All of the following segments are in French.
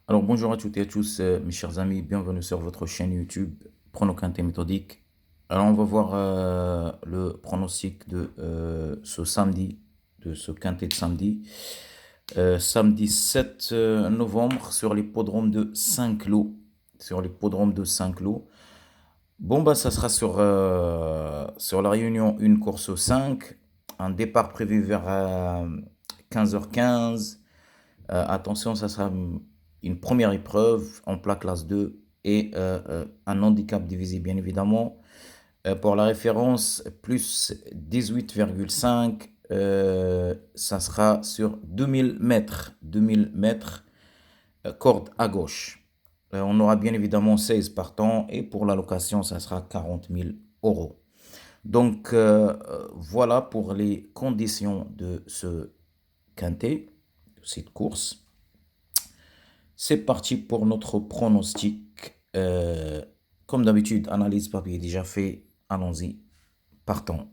Alors bonjour à toutes et à tous, mes chers amis, bienvenue sur votre chaîne YouTube Prono Quintet Méthodique. Alors on va voir le pronostic de ce samedi, de ce quintet de samedi. Samedi 7 novembre sur l'hippodrome de Saint-Cloud. Sur l'hippodrome de Saint-Cloud. Bon bah ça sera sur la Réunion une course 5. Un départ prévu vers 15h15. Attention, ça sera une première épreuve en plat classe 2 et un handicap divisé bien évidemment. Pour la référence, plus 18,5, ça sera sur 2000 mètres. 2000 mètres, corde à gauche. On aura bien évidemment 16 partants et pour la location, ça sera 40 000 euros. Donc voilà pour les conditions de ce quintet, de cette course. C'est parti pour notre pronostic. Comme d'habitude, analyse papier déjà fait. Allons-y. Partons.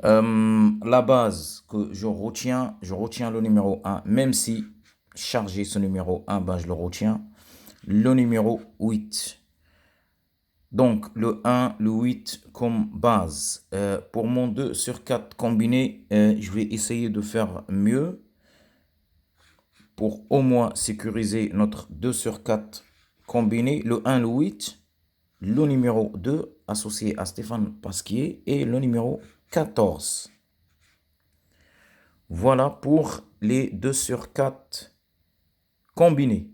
La base que je retiens le numéro 1, même si chargé ce numéro 1, ben, je le retiens. Le numéro 8. Donc le 1, le 8 comme base. Pour mon 2 sur 4 combiné, je vais essayer de faire mieux pour au moins sécuriser notre 2 sur 4 combiné, le 1, le 8, le numéro 2 associé à Stéphane Pasquier et le numéro 14. Voilà pour les 2 sur 4 combinés.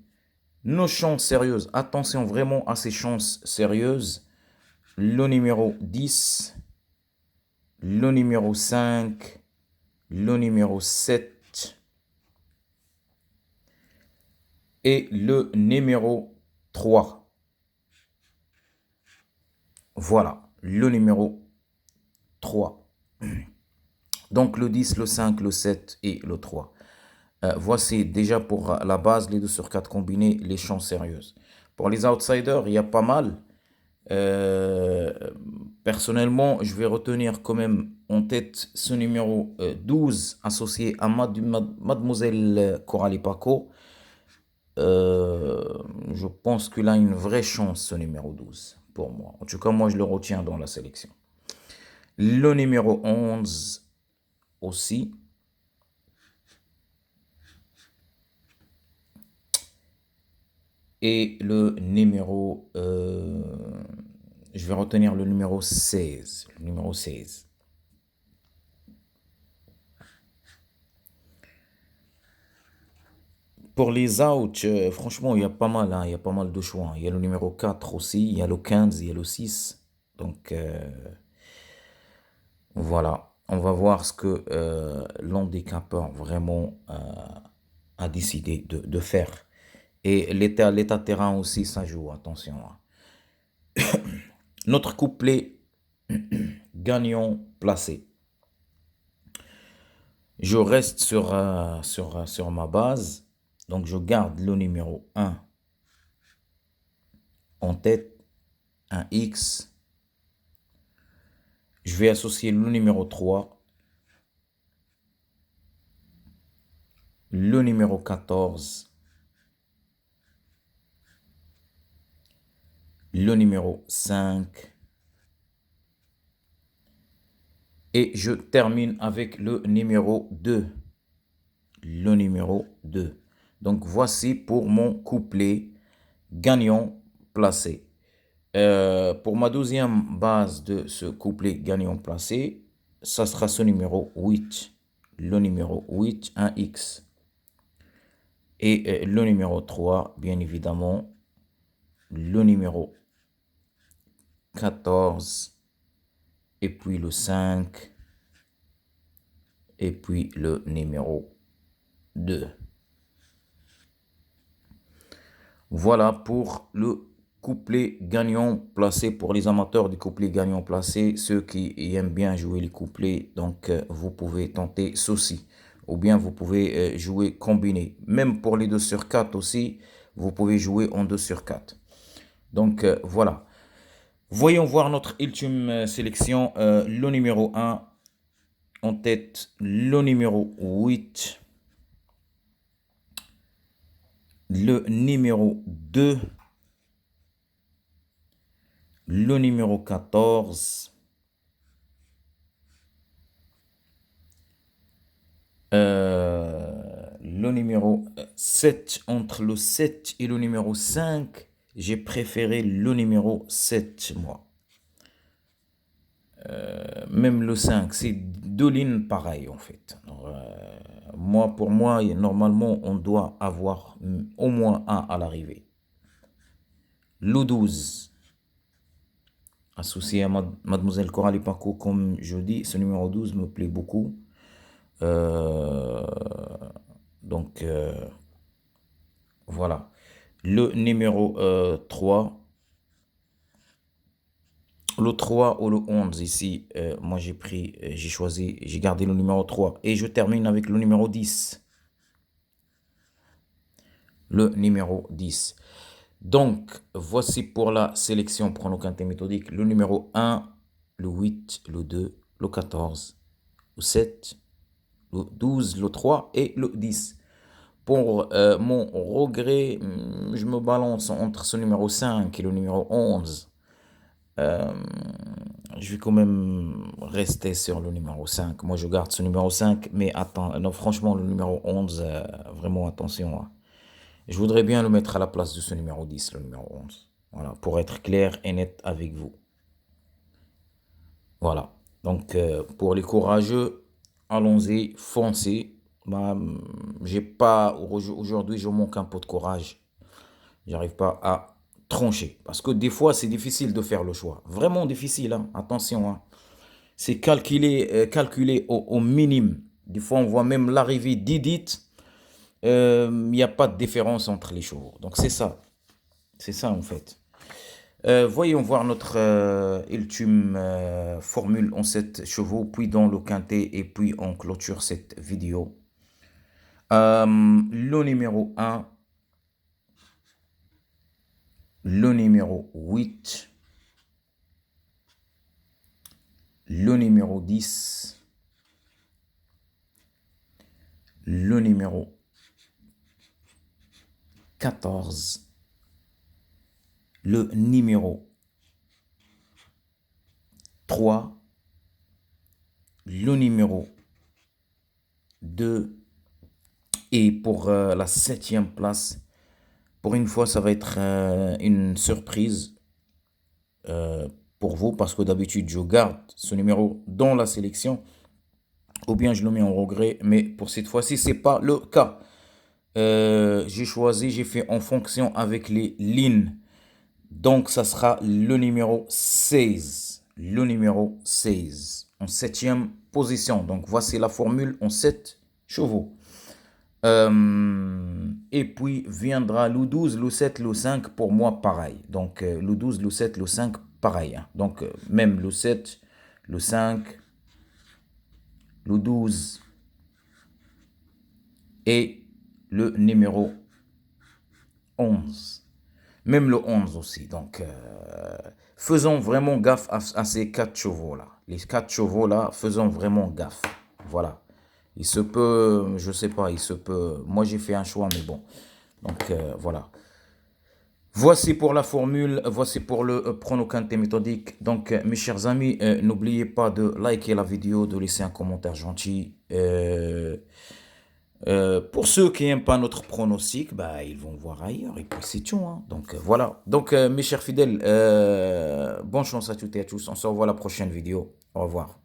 Nos chances sérieuses, attention vraiment à ces chances sérieuses. Le numéro 10, le numéro 5, le numéro 7 et le numéro 3. Voilà, le numéro 3. Donc le 10, le 5, le 7 et le 3. Voici déjà pour la base, les 2 sur 4 combinés, les chances sérieuses. Pour les outsiders, il y a pas mal. Personnellement, je vais retenir quand même en tête ce numéro 12 associé à Mademoiselle Coralie Paco. Je pense qu'il a une vraie chance, ce numéro 12, pour moi. En tout cas, moi, je le retiens dans la sélection. Le numéro 11 aussi. Et le numéro, je vais retenir le numéro 16. Le numéro 16. Pour les outs, franchement, il y a pas mal, hein, il y a pas mal de choix, hein. Il y a le numéro 4 aussi, il y a le 15, il y a le 6. Donc, voilà. On va voir ce que l'handicapeur vraiment a décidé de faire. Et l'état de terrain aussi, ça joue, attention, hein. Notre couplet gagnant placé. Je reste sur ma base. Donc, je garde le numéro 1 en tête, un X. Je vais associer le numéro 3, le numéro 14, le numéro 5. Et je termine avec le numéro 2. Le numéro 2. Donc, voici pour mon couplet gagnant placé. Pour ma deuxième base de ce couplet gagnant placé, ça sera ce numéro 8. Le numéro 8, un X. Et le numéro 3, bien évidemment, le numéro 14, et puis le 5, et puis le numéro 2. Voilà pour le couplet gagnant placé pour les amateurs du couplet gagnant placé, ceux qui aiment bien jouer les couplets, donc vous pouvez tenter ceci. Ou bien vous pouvez jouer combiné. Même pour les 2 sur 4 aussi, vous pouvez jouer en 2 sur 4. Donc voilà. Voyons voir notre ultime sélection. Le numéro 1 en tête, le numéro 8. le numéro 2, le numéro 14, le numéro 7. Entre le 7 et le numéro 5, j'ai préféré le numéro 7, moi. Même le 5, c'est deux lignes pareilles en fait. Alors, pour moi, normalement, on doit avoir au moins un à l'arrivée. Le 12, associé à Mademoiselle Coralie Paco, comme je dis, ce numéro 12 me plaît beaucoup. Donc, voilà. Le numéro 3, le 3 ou le 11 ici, moi j'ai choisi, j'ai gardé le numéro 3. Et je termine avec le numéro 10. Le numéro 10. Donc, voici pour la sélection prono-quintet méthodique. Le numéro 1, le 8, le 2, le 14, le 7, le 12, le 3 et le 10. Pour mon regret, je me balance entre ce numéro 5 et le numéro 11. Je vais quand même rester sur le numéro 5. Moi, je garde ce numéro 5, mais attends, non, franchement, le numéro 11, vraiment attention. Hein. Je voudrais bien le mettre à la place de ce numéro 10, le numéro 11. Voilà, pour être clair et net avec vous. Voilà. Donc, pour les courageux, allons-y, foncez. Bah, j'ai pas, aujourd'hui, je manque un peu de courage. J'arrive pas à trancher. Parce que des fois, c'est difficile de faire le choix. Vraiment difficile, hein. Attention, hein. C'est calculé au minimum. Des fois, on voit même l'arrivée d'Edith. Il n'y a pas de différence entre les chevaux. Donc, c'est ça. C'est ça, en fait. Voyons voir notre ultime formule en 7 chevaux, puis dans le quintet, et puis on clôture cette vidéo. Le numéro 1, le numéro 8, le numéro 10, le numéro 14, le numéro 3, le numéro 2, et pour la 7e place, pour une fois, ça va être une surprise pour vous, parce que d'habitude, je garde ce numéro dans la sélection, ou bien je le mets en regret, mais pour cette fois-ci, c'est pas le cas. J'ai fait en fonction avec les lignes. Donc, ça sera le numéro 16. Le numéro 16, en 7e position. Donc, voici la formule en 7 chevaux. Et puis, viendra le 12, le 7, le 5, pour moi, pareil. Donc, le 12, le 7, le 5, pareil. Hein. Donc, même le 7, le 5, le 12 et le numéro 11. Même le 11 aussi. Donc, faisons vraiment gaffe à ces 4 chevaux-là. Les 4 chevaux-là, faisons vraiment gaffe. Voilà. Il se peut, je sais pas, il se peut. Moi, j'ai fait un choix, mais bon. Donc, voilà. Voici pour la formule, voici pour le prono quintet méthodique. Donc, mes chers amis, n'oubliez pas de liker la vidéo, de laisser un commentaire gentil. Pour ceux qui n'aiment pas notre pronostic, bah, ils vont voir ailleurs et puis c'est tout. Hein. Donc voilà. Donc mes chers fidèles, bonne chance à toutes et à tous. On se revoit à la prochaine vidéo. Au revoir.